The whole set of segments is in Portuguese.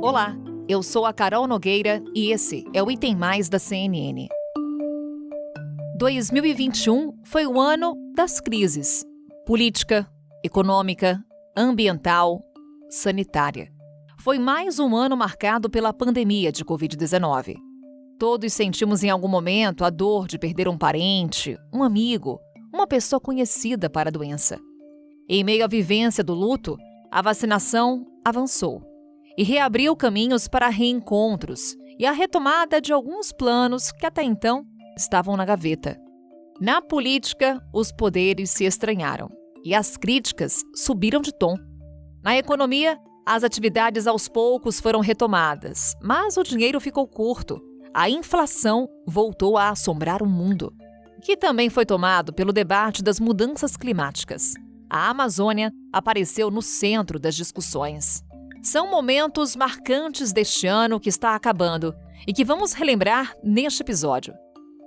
Olá, eu sou a Carol Nogueira e esse é o Item Mais da CNN. 2021 foi o ano das crises: política, econômica, ambiental, sanitária. Foi mais um ano marcado pela pandemia de Covid-19. Todos sentimos em algum momento a dor de perder um parente, um amigo, uma pessoa conhecida para a doença. Em meio à vivência do luto, a vacinação avançou e reabriu caminhos para reencontros e a retomada de alguns planos que até então estavam na gaveta. Na política, os poderes se estranharam e as críticas subiram de tom. Na economia, as atividades aos poucos foram retomadas, mas o dinheiro ficou curto. A inflação voltou a assombrar o mundo, que também foi tomado pelo debate das mudanças climáticas. A Amazônia apareceu no centro das discussões. São momentos marcantes deste ano que está acabando e que vamos relembrar neste episódio.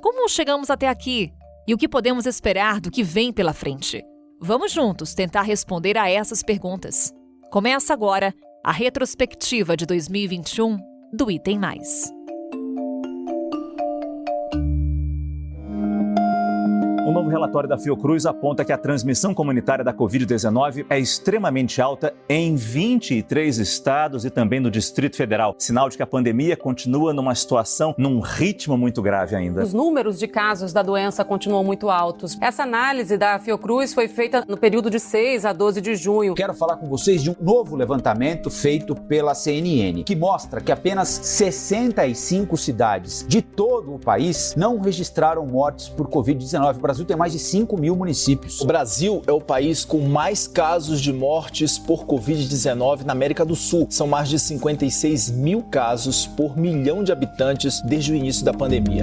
Como chegamos até aqui e o que podemos esperar do que vem pela frente? Vamos juntos tentar responder a essas perguntas. Começa agora a retrospectiva de 2021 do Item Mais. Um novo relatório da Fiocruz aponta que a transmissão comunitária da Covid-19 é extremamente alta em 23 estados e também no Distrito Federal. Sinal de que a pandemia continua num ritmo muito grave ainda. Os números de casos da doença continuam muito altos. Essa análise da Fiocruz foi feita no período de 6 a 12 de junho. Quero falar com vocês de um novo levantamento feito pela CNN, que mostra que apenas 65 cidades de todo o país não registraram mortes por Covid-19. O Brasil tem mais de 5 mil municípios. O Brasil é o país com mais casos de mortes por Covid-19 na América do Sul. São mais de 56 mil casos por milhão de habitantes desde o início da pandemia.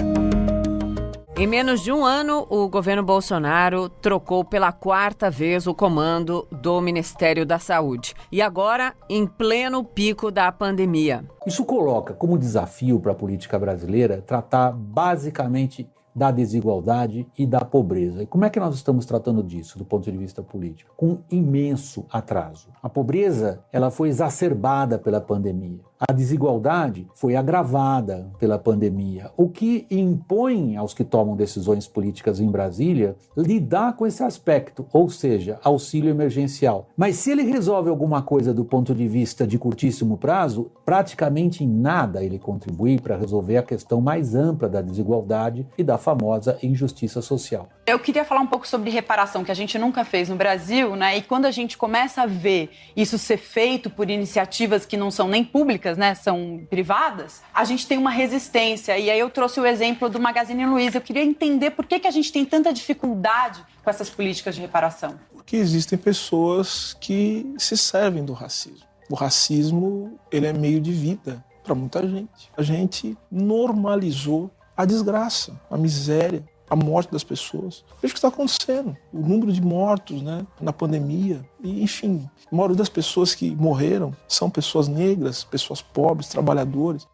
Em menos de um ano, o governo Bolsonaro trocou pela 4ª vez o comando do Ministério da Saúde. E agora, em pleno pico da pandemia. Isso coloca como desafio para a política brasileira tratar basicamente da desigualdade e da pobreza. E como é que nós estamos tratando disso do ponto de vista político? Com imenso atraso. A pobreza, ela foi exacerbada pela pandemia. A desigualdade foi agravada pela pandemia, o que impõe aos que tomam decisões políticas em Brasília lidar com esse aspecto, ou seja, auxílio emergencial. Mas se ele resolve alguma coisa do ponto de vista de curtíssimo prazo, praticamente em nada ele contribui para resolver a questão mais ampla da desigualdade e da famosa injustiça social. Eu queria falar um pouco sobre reparação, que a gente nunca fez no Brasil, né? E quando a gente começa a ver isso ser feito por iniciativas que não são nem públicas, né, são privadas, a gente tem uma resistência. E aí eu trouxe o exemplo do Magazine Luiza. Eu queria entender por que a gente tem tanta dificuldade com essas políticas de reparação. Porque existem pessoas que se servem do racismo. O racismo, ele é meio de vida para muita gente. A gente normalizou a desgraça, a miséria, a morte das pessoas. Veja o que está acontecendo. O número de mortos, né, na pandemia. E, enfim, a maioria das pessoas que morreram são pessoas negras, pessoas pobres, trabalhadores.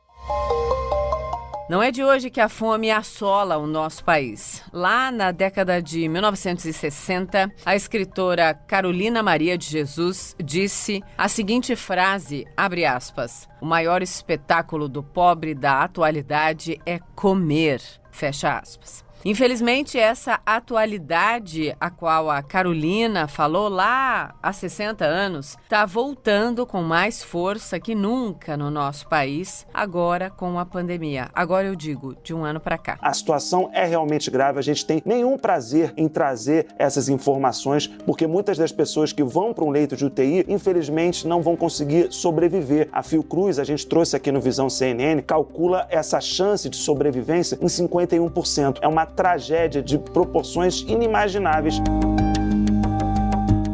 Não é de hoje que a fome assola o nosso país. Lá na década de 1960, a escritora Carolina Maria de Jesus disse a seguinte frase, abre aspas, "O maior espetáculo do pobre da atualidade é comer", fecha aspas. Infelizmente, essa atualidade a qual a Carolina falou lá há 60 anos está voltando com mais força que nunca no nosso país, agora com a pandemia. Agora eu digo, de um ano para cá. A situação é realmente grave, a gente tem nenhum prazer em trazer essas informações, porque muitas das pessoas que vão para um leito de UTI, infelizmente, não vão conseguir sobreviver. A Fiocruz, a gente trouxe aqui no Visão CNN, calcula essa chance de sobrevivência em 51%. É uma tragédia de proporções inimagináveis.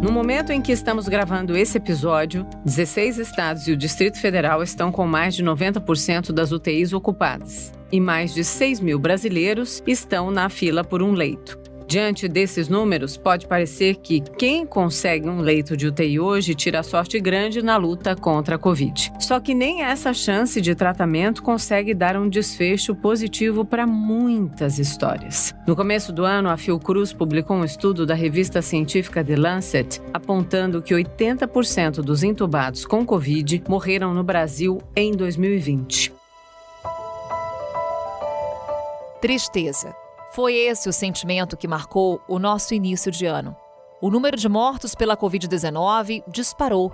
No momento em que estamos gravando esse episódio, 16 estados e o Distrito Federal estão com mais de 90% das UTIs ocupadas. E mais de 6 mil brasileiros estão na fila por um leito. Diante desses números, pode parecer que quem consegue um leito de UTI hoje tira sorte grande na luta contra a Covid. Só que nem essa chance de tratamento consegue dar um desfecho positivo para muitas histórias. No começo do ano, a Fiocruz publicou um estudo da revista científica The Lancet, apontando que 80% dos entubados com Covid morreram no Brasil em 2020. Tristeza. Foi esse o sentimento que marcou o nosso início de ano. O número de mortos pela Covid-19 disparou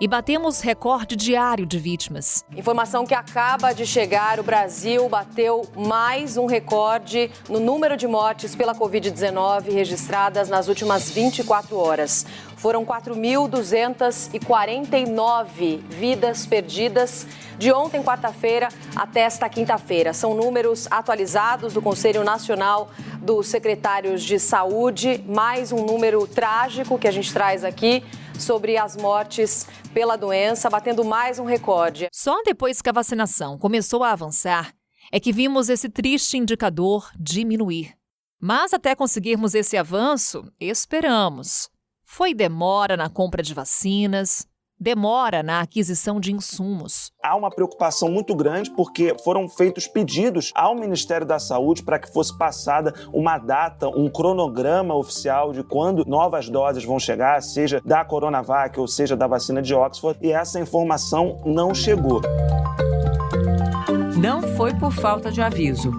e batemos recorde diário de vítimas. Informação que acaba de chegar, o Brasil bateu mais um recorde no número de mortes pela Covid-19 registradas nas últimas 24 horas. Foram 4.249 vidas perdidas de ontem, quarta-feira, até esta quinta-feira. São números atualizados do Conselho Nacional dos Secretários de Saúde, mais um número trágico que a gente traz aqui sobre as mortes pela doença, batendo mais um recorde. Só depois que a vacinação começou a avançar é que vimos esse triste indicador diminuir. Mas até conseguirmos esse avanço, esperamos. Foi demora na compra de vacinas, demora na aquisição de insumos. Há uma preocupação muito grande porque foram feitos pedidos ao Ministério da Saúde para que fosse passada uma data, um cronograma oficial de quando novas doses vão chegar, seja da Coronavac ou seja da vacina de Oxford, e essa informação não chegou. Não foi por falta de aviso.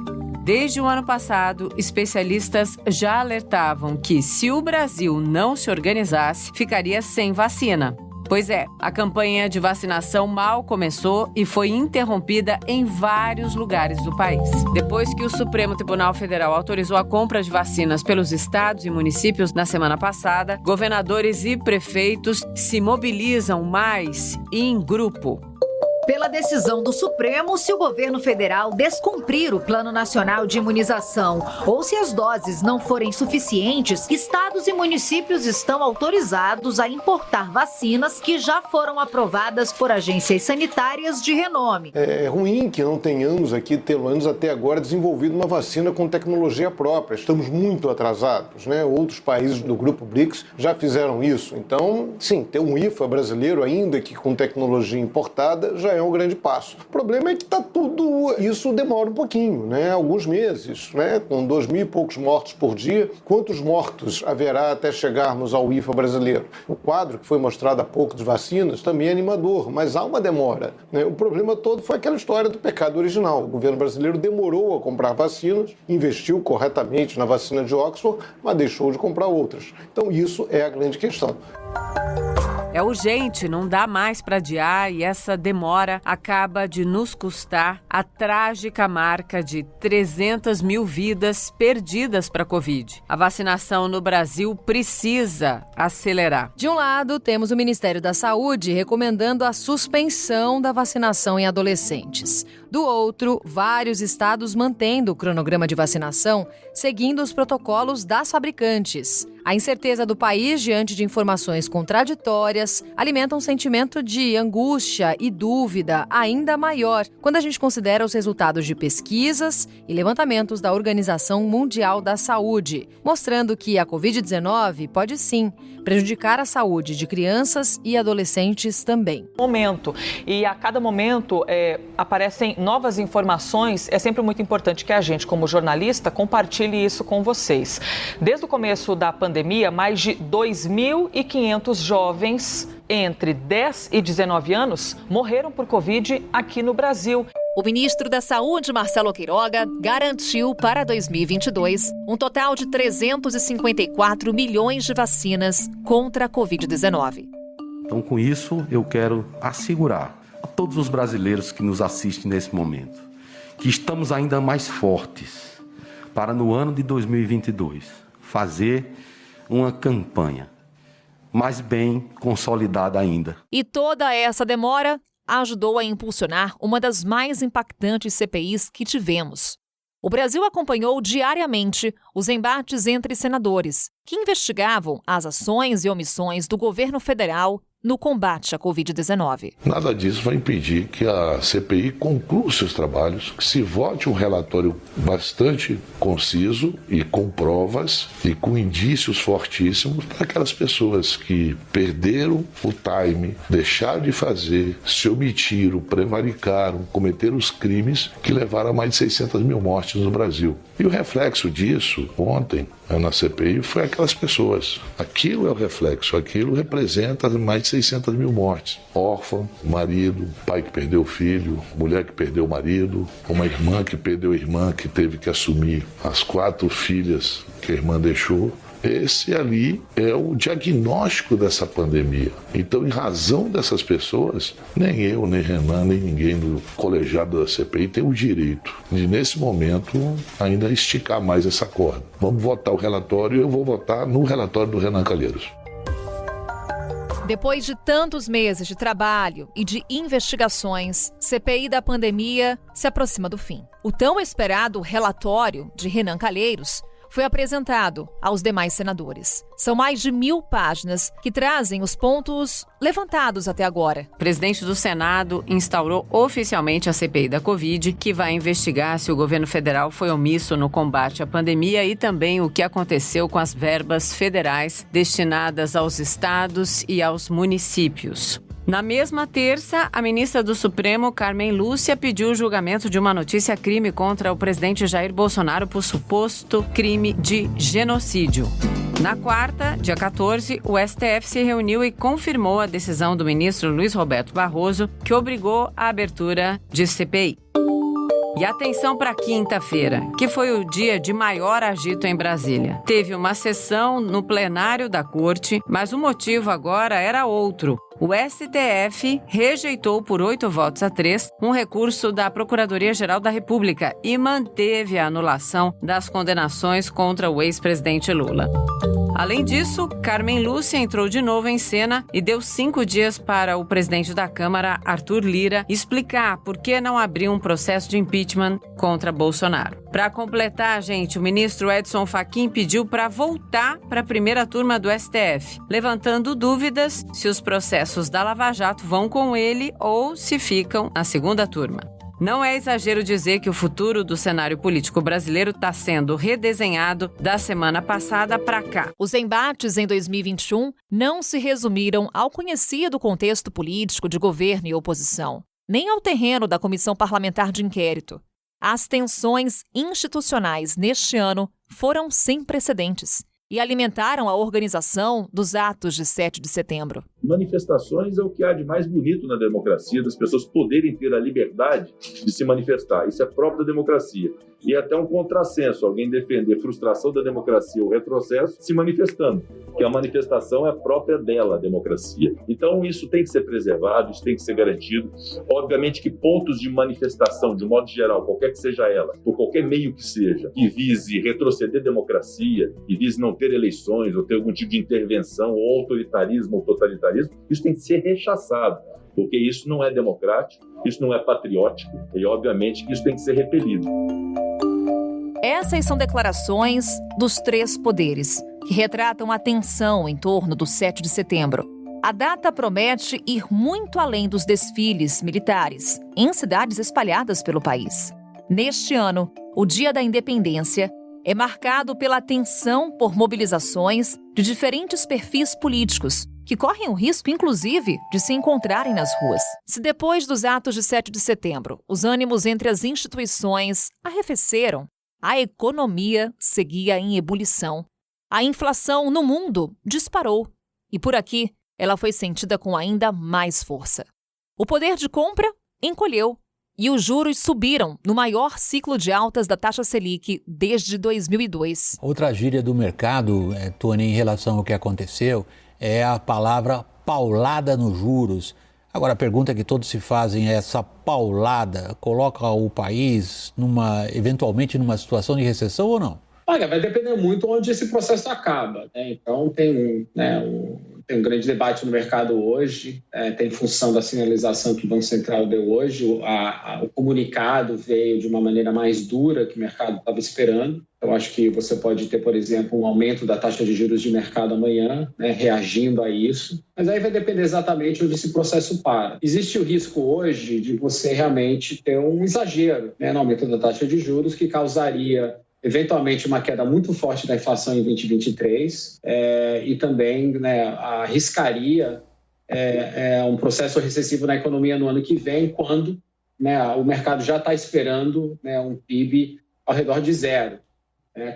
Desde o ano passado, especialistas já alertavam que, se o Brasil não se organizasse, ficaria sem vacina. Pois é, a campanha de vacinação mal começou e foi interrompida em vários lugares do país. Depois que o Supremo Tribunal Federal autorizou a compra de vacinas pelos estados e municípios na semana passada, governadores e prefeitos se mobilizam mais e em grupo. Pela decisão do Supremo, se o governo federal descumprir o Plano Nacional de Imunização ou se as doses não forem suficientes, estados e municípios estão autorizados a importar vacinas que já foram aprovadas por agências sanitárias de renome. É ruim que não tenhamos aqui, pelo menos até agora, desenvolvido uma vacina com tecnologia própria. Estamos muito atrasados, né? Outros países do Grupo BRICS já fizeram isso. Então, sim, ter um IFA brasileiro, ainda que com tecnologia importada, já é um grande passo. O problema é que isso demora um pouquinho, né? Alguns meses, né? Com 2.000 e poucos mortos por dia. Quantos mortos haverá até chegarmos ao IFA brasileiro? O quadro que foi mostrado há pouco de vacinas também é animador, mas há uma demora, né? O problema todo foi aquela história do pecado original. O governo brasileiro demorou a comprar vacinas, investiu corretamente na vacina de Oxford, mas deixou de comprar outras. Então isso é a grande questão. É urgente, não dá mais para adiar e essa demora acaba de nos custar a trágica marca de 300 mil vidas perdidas para a Covid. A vacinação no Brasil precisa acelerar. De um lado, temos o Ministério da Saúde recomendando a suspensão da vacinação em adolescentes. Do outro, vários estados mantendo o cronograma de vacinação, seguindo os protocolos das fabricantes. A incerteza do país diante de informações contraditórias alimenta um sentimento de angústia e dúvida ainda maior quando a gente considera os resultados de pesquisas e levantamentos da Organização Mundial da Saúde, mostrando que a Covid-19 pode sim prejudicar a saúde de crianças e adolescentes também. E a cada momento aparecem novas informações. É sempre muito importante que a gente, como jornalista, compartilhe isso com vocês. Desde o começo da pandemia, mais de 2.500 jovens entre 10 e 19 anos morreram por Covid aqui no Brasil. O ministro da Saúde, Marcelo Queiroga, garantiu para 2022 um total de 354 milhões de vacinas contra a Covid-19. Então, com isso, eu quero assegurar a todos os brasileiros que nos assistem nesse momento que estamos ainda mais fortes para, no ano de 2022, fazer uma campanha mais bem consolidada ainda. E toda essa demora ajudou a impulsionar uma das mais impactantes CPIs que tivemos. O Brasil acompanhou diariamente os embates entre senadores, que investigavam as ações e omissões do governo federal no combate à Covid-19. Nada disso vai impedir que a CPI conclua seus trabalhos, que se vote um relatório bastante conciso e com provas e com indícios fortíssimos para aquelas pessoas que perderam o time, deixaram de fazer, se omitiram, prevaricaram, cometeram os crimes que levaram a mais de 600 mil mortes no Brasil. E o reflexo disso, ontem, na CPI foi aquelas pessoas. Aquilo é o reflexo, aquilo representa mais de 600 mil mortes. Órfão, marido, pai que perdeu o filho, mulher que perdeu o marido, uma irmã que perdeu a irmã, que teve que assumir as 4 filhas que a irmã deixou. Esse ali é o diagnóstico dessa pandemia. Então, em razão dessas pessoas, nem eu, nem Renan, nem ninguém do colegiado da CPI tem o direito de, nesse momento, ainda esticar mais essa corda. Vamos votar o relatório e eu vou votar no relatório do Renan Calheiros. Depois de tantos meses de trabalho e de investigações, CPI da pandemia se aproxima do fim. O tão esperado relatório de Renan Calheiros foi apresentado aos demais senadores. São mais de 1000 páginas que trazem os pontos levantados até agora. O presidente do Senado instaurou oficialmente a CPI da Covid, que vai investigar se o governo federal foi omisso no combate à pandemia e também o que aconteceu com as verbas federais destinadas aos estados e aos municípios. Na mesma terça, a ministra do Supremo, Carmen Lúcia, pediu o julgamento de uma notícia-crime contra o presidente Jair Bolsonaro por suposto crime de genocídio. Na quarta, dia 14, o STF se reuniu e confirmou a decisão do ministro Luiz Roberto Barroso, que obrigou a abertura de CPI. E atenção para quinta-feira, que foi o dia de maior agito em Brasília. Teve uma sessão no plenário da Corte, mas o motivo agora era outro. O STF rejeitou por 8-3 um recurso da Procuradoria-Geral da República e manteve a anulação das condenações contra o ex-presidente Lula. Além disso, Carmen Lúcia entrou de novo em cena e deu 5 dias para o presidente da Câmara, Arthur Lira, explicar por que não abriu um processo de impeachment contra Bolsonaro. Para completar, gente, o ministro Edson Fachin pediu para voltar para a primeira turma do STF, levantando dúvidas se os processos da Lava Jato vão com ele ou se ficam na segunda turma. Não é exagero dizer que o futuro do cenário político brasileiro está sendo redesenhado da semana passada para cá. Os embates em 2021 não se resumiram ao conhecido contexto político de governo e oposição, nem ao terreno da Comissão Parlamentar de Inquérito. As tensões institucionais neste ano foram sem precedentes e alimentaram a organização dos atos de 7 de setembro. Manifestações é o que há de mais bonito na democracia, das pessoas poderem ter a liberdade de se manifestar. Isso é próprio da democracia. E é até um contrassenso alguém defender frustração da democracia ou retrocesso se manifestando, que a manifestação é própria dela, a democracia. Então isso tem que ser preservado, isso tem que ser garantido. Obviamente que pontos de manifestação, de modo geral, qualquer que seja ela, por qualquer meio que seja, que vise retroceder democracia, que vise não ter eleições ou ter algum tipo de intervenção ou autoritarismo ou totalitarismo, isso tem que ser rechaçado, porque isso não é democrático, isso não é patriótico e, obviamente, que isso tem que ser repelido. Essas são declarações dos 3 poderes, que retratam a tensão em torno do 7 de setembro. A data promete ir muito além dos desfiles militares, em cidades espalhadas pelo país. Neste ano, o Dia da Independência é marcado pela tensão por mobilizações de diferentes perfis políticos, que correm o risco, inclusive, de se encontrarem nas ruas. Se depois dos atos de 7 de setembro, os ânimos entre as instituições arrefeceram, a economia seguia em ebulição. A inflação no mundo disparou e, por aqui, ela foi sentida com ainda mais força. O poder de compra encolheu e os juros subiram no maior ciclo de altas da taxa Selic desde 2002. Outra gíria do mercado, Tony, em relação ao que aconteceu, é a palavra paulada nos juros. Agora, a pergunta que todos se fazem é: essa paulada coloca o país eventualmente numa situação de recessão ou não? Olha, vai depender muito onde esse processo acaba, né? Então, tem um grande debate no mercado hoje, tem função da sinalização que o Banco Central deu hoje. O comunicado veio de uma maneira mais dura que o mercado estava esperando. Eu acho que você pode ter, por exemplo, um aumento da taxa de juros de mercado amanhã, né, reagindo a isso. Mas aí vai depender exatamente onde esse processo para. Existe o risco hoje de você realmente ter um exagero, né, no aumento da taxa de juros, que causaria eventualmente uma queda muito forte da inflação em 2023 e também, né, arriscaria um processo recessivo na economia no ano que vem, quando, né, o mercado já está esperando, né, um PIB ao redor de 0.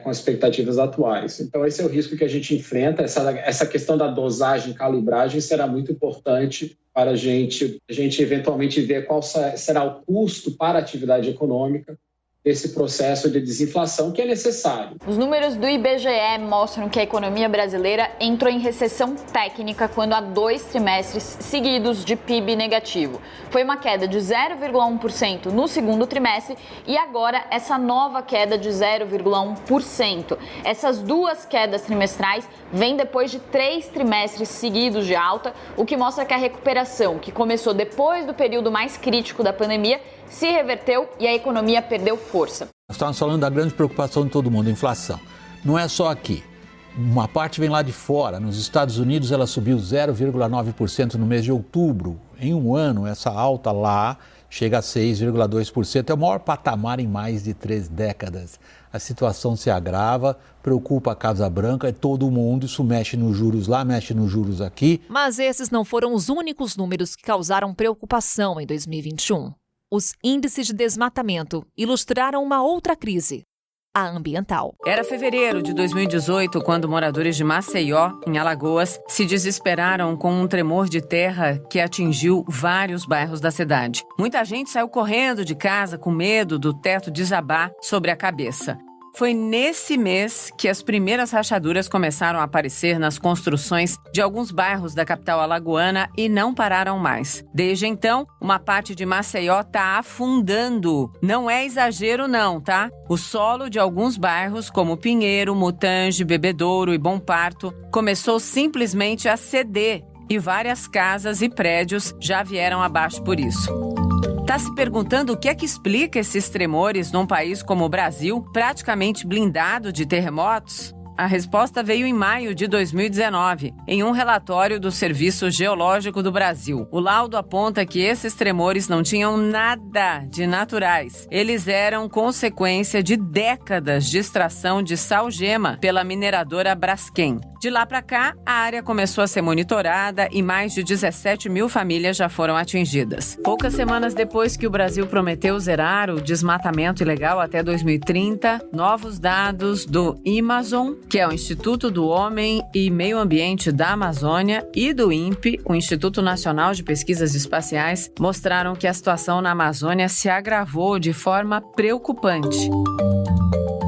com as expectativas atuais. Então, esse é o risco que a gente enfrenta. Essa questão da dosagem, calibragem, será muito importante para a gente eventualmente ver qual será o custo para a atividade econômica desse processo de desinflação que é necessário. Os números do IBGE mostram que a economia brasileira entrou em recessão técnica quando há 2 trimestres seguidos de PIB negativo. Foi uma queda de 0,1% no segundo trimestre e agora essa nova queda de 0,1%. Essas 2 quedas trimestrais vêm depois de 3 trimestres seguidos de alta, o que mostra que a recuperação, que começou depois do período mais crítico da pandemia, se reverteu e a economia perdeu força. Nós estamos falando da grande preocupação de todo mundo, a inflação. Não é só aqui. Uma parte vem lá de fora. Nos Estados Unidos ela subiu 0,9% no mês de outubro. Em um ano, essa alta lá chega a 6,2%. É o maior patamar em mais de 3 décadas. A situação se agrava, preocupa a Casa Branca, é todo mundo. Isso mexe nos juros lá, mexe nos juros aqui. Mas esses não foram os únicos números que causaram preocupação em 2021. Os índices de desmatamento ilustraram uma outra crise, a ambiental. Era fevereiro de 2018 quando moradores de Maceió, em Alagoas, se desesperaram com um tremor de terra que atingiu vários bairros da cidade. Muita gente saiu correndo de casa com medo do teto desabar sobre a cabeça. Foi nesse mês que as primeiras rachaduras começaram a aparecer nas construções de alguns bairros da capital alagoana e não pararam mais. Desde então, uma parte de Maceió está afundando. Não é exagero não, tá? O solo de alguns bairros, como Pinheiro, Mutange, Bebedouro e Bom Parto, começou simplesmente a ceder e várias casas e prédios já vieram abaixo por isso. Está se perguntando o que é que explica esses tremores num país como o Brasil, praticamente blindado de terremotos? A resposta veio em maio de 2019, em um relatório do Serviço Geológico do Brasil. O laudo aponta que esses tremores não tinham nada de naturais. Eles eram consequência de décadas de extração de sal-gema pela mineradora Braskem. De lá para cá, a área começou a ser monitorada e mais de 17 mil famílias já foram atingidas. Poucas semanas depois que o Brasil prometeu zerar o desmatamento ilegal até 2030, novos dados do Amazon, que é o Instituto do Homem e Meio Ambiente da Amazônia, e do INPE, o Instituto Nacional de Pesquisas Espaciais, mostraram que a situação na Amazônia se agravou de forma preocupante.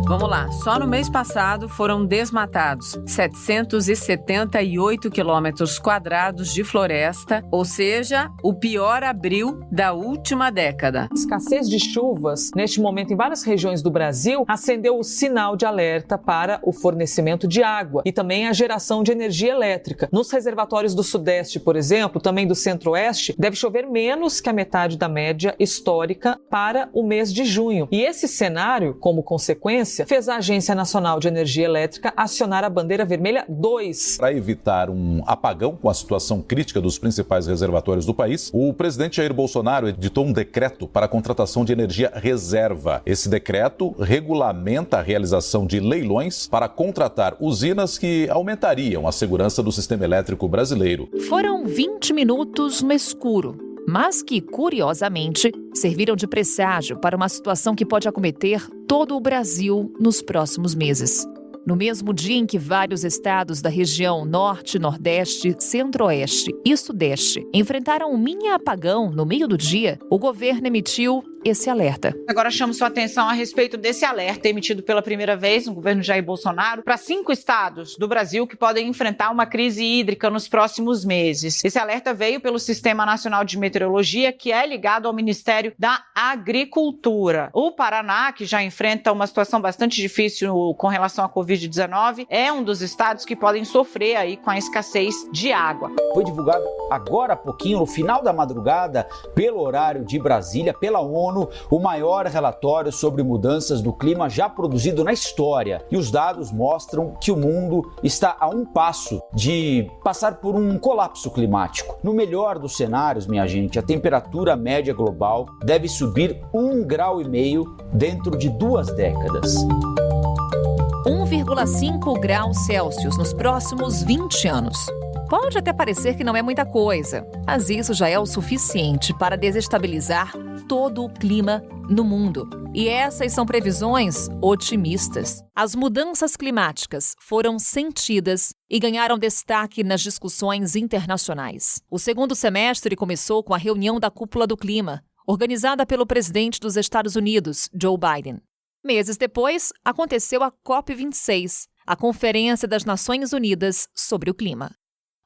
Vamos lá, só no mês passado foram desmatados 778 quilômetros quadrados de floresta, ou seja, o pior abril da última década. A escassez de chuvas, neste momento em várias regiões do Brasil, acendeu o sinal de alerta para o fornecimento de água e também a geração de energia elétrica. Nos reservatórios do Sudeste, por exemplo, também do Centro-Oeste, deve chover menos que a metade da média histórica para o mês de junho. E esse cenário, como consequência, fez a Agência Nacional de Energia Elétrica acionar a bandeira vermelha 2. Para evitar um apagão com a situação crítica dos principais reservatórios do país, o presidente Jair Bolsonaro editou um decreto para a contratação de energia reserva. Esse decreto regulamenta a realização de leilões para contratar usinas que aumentariam a segurança do sistema elétrico brasileiro. Foram 20 minutos no escuro, mas que, curiosamente, serviram de presságio para uma situação que pode acometer todo o Brasil nos próximos meses. No mesmo dia em que vários estados da região Norte, Nordeste, Centro-Oeste e Sudeste enfrentaram um mini apagão no meio do dia, o governo emitiu esse alerta. Agora chamo sua atenção a respeito desse alerta emitido pela primeira vez no governo Jair Bolsonaro para 5 estados do Brasil que podem enfrentar uma crise hídrica nos próximos meses. Esse alerta veio pelo Sistema Nacional de Meteorologia, que é ligado ao Ministério da Agricultura. O Paraná, que já enfrenta uma situação bastante difícil com relação à Covid-19, é um dos estados que podem sofrer aí com a escassez de água. Foi divulgado agora há pouquinho, no final da madrugada, pelo horário de Brasília, pela ONU, o maior relatório sobre mudanças do clima já produzido na história. E os dados mostram que o mundo está a um passo de passar por um colapso climático. No melhor dos cenários, minha gente, a temperatura média global deve subir 1,5 graus dentro de 2 décadas. 1,5 graus Celsius nos próximos 20 anos. Pode até parecer que não é muita coisa, mas isso já é o suficiente para desestabilizar todo o clima no mundo. E essas são previsões otimistas. As mudanças climáticas foram sentidas e ganharam destaque nas discussões internacionais. O segundo semestre começou com a reunião da Cúpula do Clima, organizada pelo presidente dos Estados Unidos, Joe Biden. Meses depois, aconteceu a COP26, a Conferência das Nações Unidas sobre o Clima.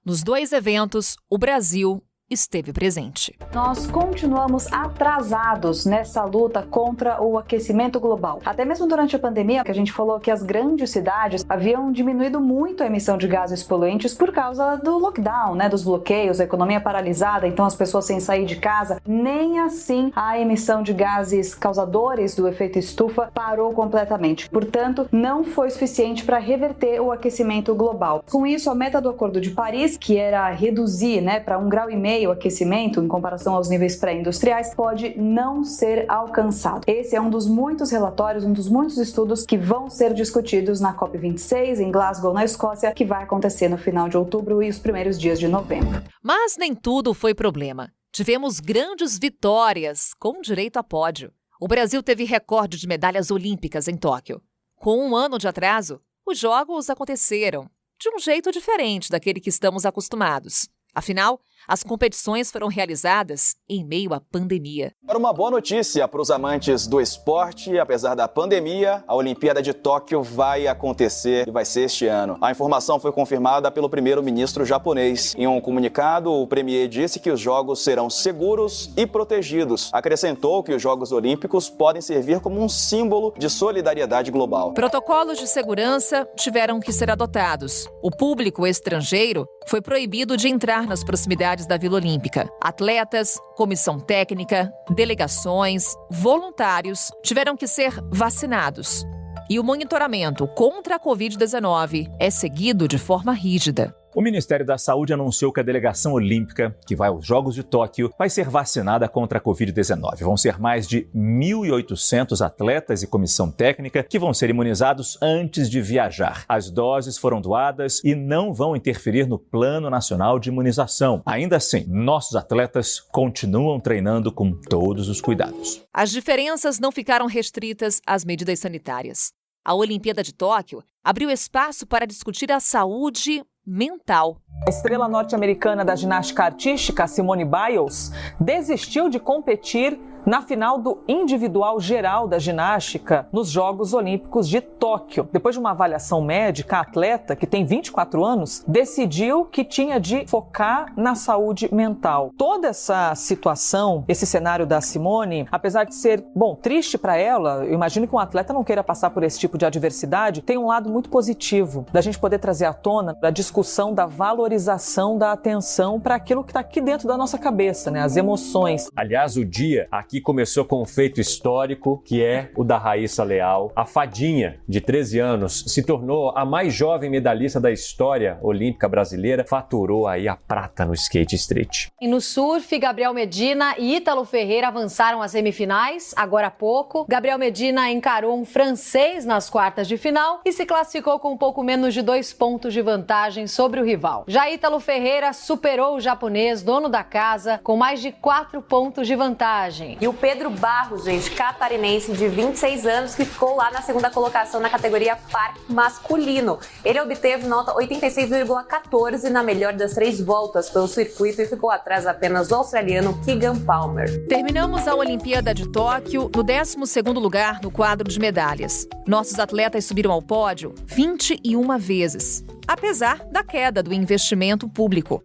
Nos dois eventos, o Brasil esteve presente. Nós continuamos atrasados nessa luta contra o aquecimento global. Até mesmo durante a pandemia, que a gente falou que as grandes cidades haviam diminuído muito a emissão de gases poluentes por causa do lockdown, dos bloqueios, a economia paralisada, então as pessoas sem sair de casa. Nem assim a emissão de gases causadores do efeito estufa parou completamente. Portanto, não foi suficiente para reverter o aquecimento global. Com isso, a meta do Acordo de Paris, que era reduzir para 1,5 graus o aquecimento em comparação aos níveis pré-industriais, pode não ser alcançado. Esse é um dos muitos relatórios, um dos muitos estudos que vão ser discutidos na COP26 em Glasgow, na Escócia, que vai acontecer no final de outubro e os primeiros dias de novembro. Mas nem tudo foi problema. Tivemos grandes vitórias, com direito a pódio. O Brasil teve recorde de medalhas olímpicas em Tóquio. Com 1 ano de atraso, os Jogos aconteceram de um jeito diferente daquele que estamos acostumados. Afinal, as competições foram realizadas em meio à pandemia. Para uma boa notícia para os amantes do esporte, apesar da pandemia, a Olimpíada de Tóquio vai acontecer e vai ser este ano. A informação foi confirmada pelo primeiro-ministro japonês. Em um comunicado, o premier disse que os Jogos serão seguros e protegidos. Acrescentou que os Jogos Olímpicos podem servir como um símbolo de solidariedade global. Protocolos de segurança tiveram que ser adotados. O público estrangeiro foi proibido de entrar nas proximidades da Vila Olímpica. Atletas, comissão técnica, delegações, voluntários tiveram que ser vacinados. E o monitoramento contra a Covid-19 é seguido de forma rígida. O Ministério da Saúde anunciou que a delegação olímpica, que vai aos Jogos de Tóquio, vai ser vacinada contra a Covid-19. Vão ser mais de 1.800 atletas e comissão técnica que vão ser imunizados antes de viajar. As doses foram doadas e não vão interferir no Plano Nacional de Imunização. Ainda assim, nossos atletas continuam treinando com todos os cuidados. As diferenças não ficaram restritas às medidas sanitárias. A Olimpíada de Tóquio abriu espaço para discutir a saúde mental. A estrela norte-americana da ginástica artística, Simone Biles, desistiu de competir na final do individual geral da ginástica nos Jogos Olímpicos de Tóquio. Depois de uma avaliação médica, a atleta, que tem 24 anos, decidiu que tinha de focar na saúde mental. Toda essa situação, esse cenário da Simone, apesar de ser, triste para ela, eu imagino que um atleta não queira passar por esse tipo de adversidade, tem um lado muito positivo da gente poder trazer à tona a discussão da valorização da atenção para aquilo que está aqui dentro da nossa cabeça, as emoções. Aliás, o dia aqui começou com um feito histórico, que é o da Raíssa Leal. A fadinha, de 13 anos, se tornou a mais jovem medalhista da história olímpica brasileira, faturou aí a prata no skate street. E no surf, Gabriel Medina e Ítalo Ferreira avançaram às semifinais, agora há pouco. Gabriel Medina encarou um francês nas quartas de final e se classificou com um pouco menos de 2 pontos de vantagem sobre o rival. Já Ítalo Ferreira superou o japonês, dono da casa, com mais de 4 pontos de vantagem. E o Pedro Barros, catarinense de 26 anos, que ficou lá na segunda colocação na categoria par masculino. Ele obteve nota 86,14 na melhor das 3 voltas pelo circuito e ficou atrás apenas do australiano Keegan Palmer. Terminamos a Olimpíada de Tóquio no 12º lugar no quadro de medalhas. Nossos atletas subiram ao pódio 21 vezes, apesar da queda do investimento público.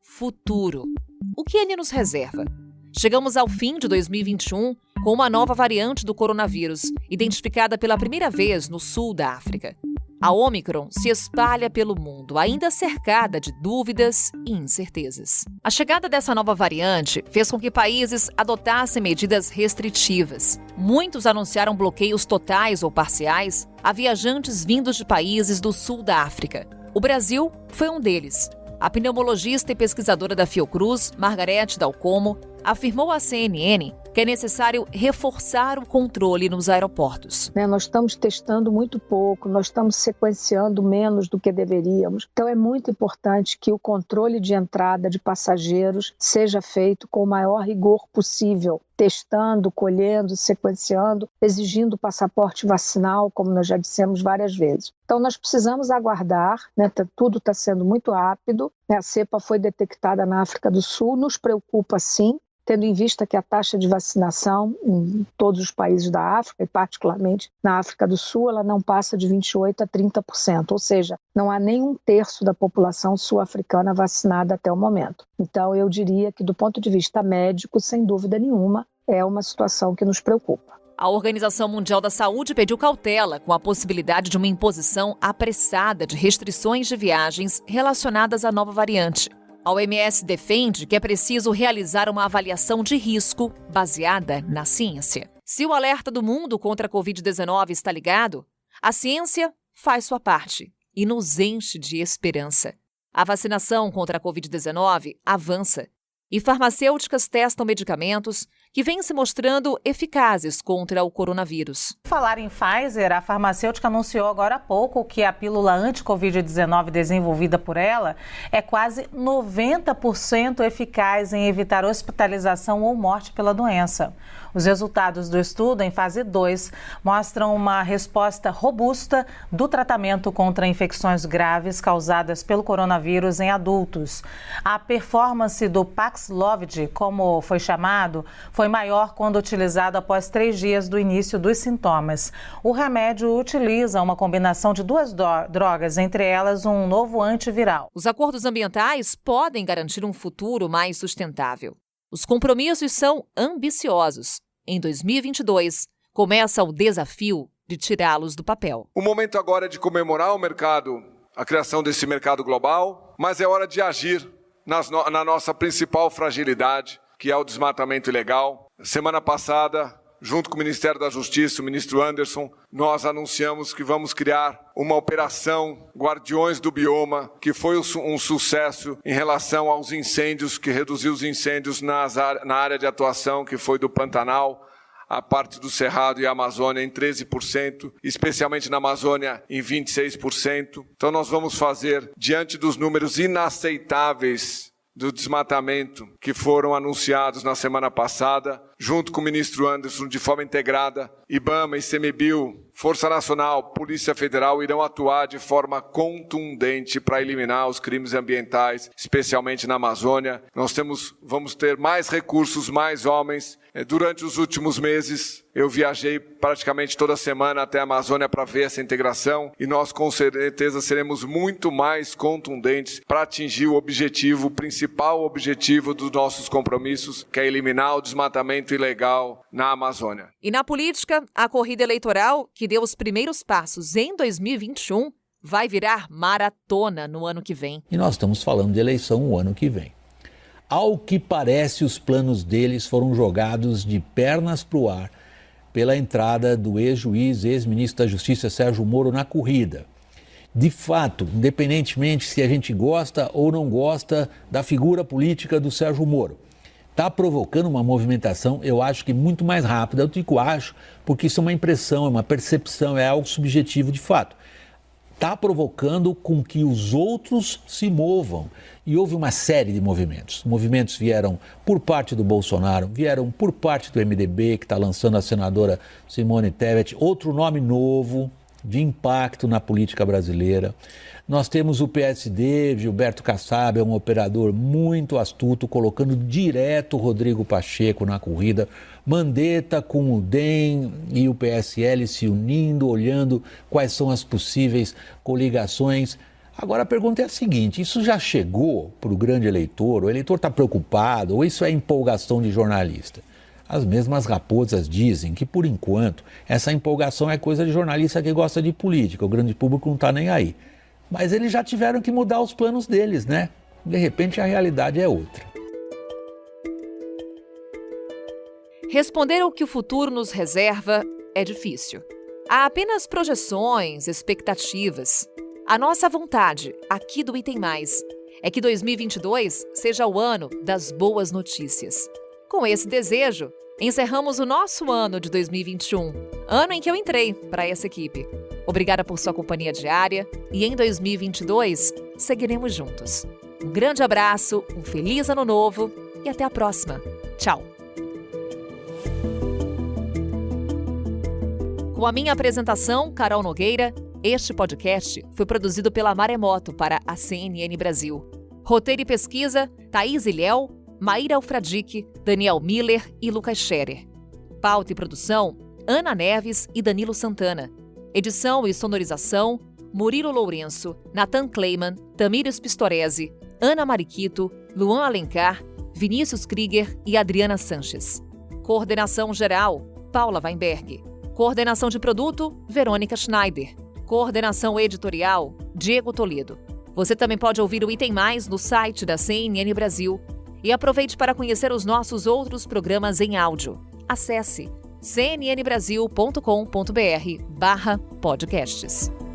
Futuro. O que ele nos reserva? Chegamos ao fim de 2021 com uma nova variante do coronavírus, identificada pela primeira vez no sul da África. A Ômicron se espalha pelo mundo, ainda cercada de dúvidas e incertezas. A chegada dessa nova variante fez com que países adotassem medidas restritivas. Muitos anunciaram bloqueios totais ou parciais a viajantes vindos de países do sul da África. O Brasil foi um deles. A pneumologista e pesquisadora da Fiocruz, Margarete Dalcomo, afirmou à CNN que é necessário reforçar o controle nos aeroportos. Nós estamos testando muito pouco, nós estamos sequenciando menos do que deveríamos. Então é muito importante que o controle de entrada de passageiros seja feito com o maior rigor possível, testando, colhendo, sequenciando, exigindo passaporte vacinal, como nós já dissemos várias vezes. Então nós precisamos aguardar, tudo está sendo muito rápido, a cepa foi detectada na África do Sul, nos preocupa sim, tendo em vista que a taxa de vacinação em todos os países da África, e particularmente na África do Sul, ela não passa de 28% a 30%, ou seja, não há nem um terço da população sul-africana vacinada até o momento. Então, eu diria que, do ponto de vista médico, sem dúvida nenhuma, é uma situação que nos preocupa. A Organização Mundial da Saúde pediu cautela com a possibilidade de uma imposição apressada de restrições de viagens relacionadas à nova variante. A OMS defende que é preciso realizar uma avaliação de risco baseada na ciência. Se o alerta do mundo contra a Covid-19 está ligado, a ciência faz sua parte e nos enche de esperança. A vacinação contra a Covid-19 avança e farmacêuticas testam medicamentos que vêm se mostrando eficazes contra o coronavírus. Falar em Pfizer, a farmacêutica anunciou agora há pouco que a pílula anti-Covid-19 desenvolvida por ela é quase 90% eficaz em evitar hospitalização ou morte pela doença. Os resultados do estudo em fase 2 mostram uma resposta robusta do tratamento contra infecções graves causadas pelo coronavírus em adultos. A performance do Paxlovid, como foi chamado, foi maior quando utilizado após 3 dias do início dos sintomas. O remédio utiliza uma combinação de 2 drogas, entre elas um novo antiviral. Os acordos ambientais podem garantir um futuro mais sustentável. Os compromissos são ambiciosos. Em 2022, começa o desafio de tirá-los do papel. O momento agora é de comemorar o mercado, a criação desse mercado global, mas é hora de agir na nossa principal fragilidade, que é o desmatamento ilegal. Semana passada, junto com o Ministério da Justiça, o ministro Anderson, nós anunciamos que vamos criar uma operação Guardiões do Bioma, que foi um sucesso em relação aos incêndios, que reduziu os incêndios na área de atuação, que foi do Pantanal, a parte do Cerrado e a Amazônia em 13%, especialmente na Amazônia em 26%. Então nós vamos fazer, diante dos números inaceitáveis do desmatamento que foram anunciados na semana passada, junto com o ministro Anderson, de forma integrada, IBAMA, ICMBio, Força Nacional, Polícia Federal irão atuar de forma contundente para eliminar os crimes ambientais, especialmente na Amazônia. Vamos ter mais recursos, mais homens. Durante os últimos meses, eu viajei praticamente toda semana até a Amazônia para ver essa integração e nós com certeza seremos muito mais contundentes para atingir o principal objetivo dos nossos compromissos, que é eliminar o desmatamento ilegal na Amazônia. E na política, a corrida eleitoral, que deu os primeiros passos em 2021, vai virar maratona no ano que vem. E nós estamos falando de eleição o ano que vem. Ao que parece, os planos deles foram jogados de pernas para o ar pela entrada do ex-juiz, ex-ministro da Justiça Sérgio Moro na corrida. De fato, independentemente se a gente gosta ou não gosta da figura política do Sérgio Moro, está provocando uma movimentação, eu acho que muito mais rápida. Eu digo acho, porque isso é uma impressão, é uma percepção, é algo subjetivo de fato. Está provocando com que os outros se movam. E houve uma série de movimentos. Movimentos vieram por parte do Bolsonaro, vieram por parte do MDB, que está lançando a senadora Simone Tebet, outro nome novo, de impacto na política brasileira. Nós temos o PSD, Gilberto Kassab é um operador muito astuto, colocando direto o Rodrigo Pacheco na corrida. Mandetta com o DEM e o PSL se unindo, olhando quais são as possíveis coligações. Agora a pergunta é a seguinte, isso já chegou para o grande eleitor? O eleitor está preocupado ou isso é empolgação de jornalista? As mesmas raposas dizem que, por enquanto, essa empolgação é coisa de jornalista que gosta de política. O grande público não está nem aí. Mas eles já tiveram que mudar os planos deles, né? De repente, a realidade é outra. Responder ao que o futuro nos reserva é difícil. Há apenas projeções, expectativas. A nossa vontade, aqui do Item Mais, é que 2022 seja o ano das boas notícias. Com esse desejo, Encerramos o nosso ano de 2021, ano em que eu entrei para essa equipe. Obrigada por sua companhia diária e em 2022 seguiremos juntos. Um grande abraço, um feliz ano novo e até a próxima. Tchau! Com a minha apresentação, Carol Nogueira, este podcast foi produzido pela Maremoto para a CNN Brasil. Roteiro e pesquisa, Thaís Ilhéu, Maíra Alfradique, Daniel Miller e Lucas Scherer. Pauta e produção, Ana Neves e Danilo Santana. Edição e sonorização, Murilo Lourenço, Nathan Kleiman, Tamires Pistoresi, Ana Mariquito, Luan Alencar, Vinícius Krieger e Adriana Sanches. Coordenação geral, Paula Weinberg. Coordenação de produto, Verônica Schneider. Coordenação editorial, Diego Toledo. Você também pode ouvir o Item Mais no site da CNN Brasil. E aproveite para conhecer os nossos outros programas em áudio. Acesse cnnbrasil.com.br/podcasts.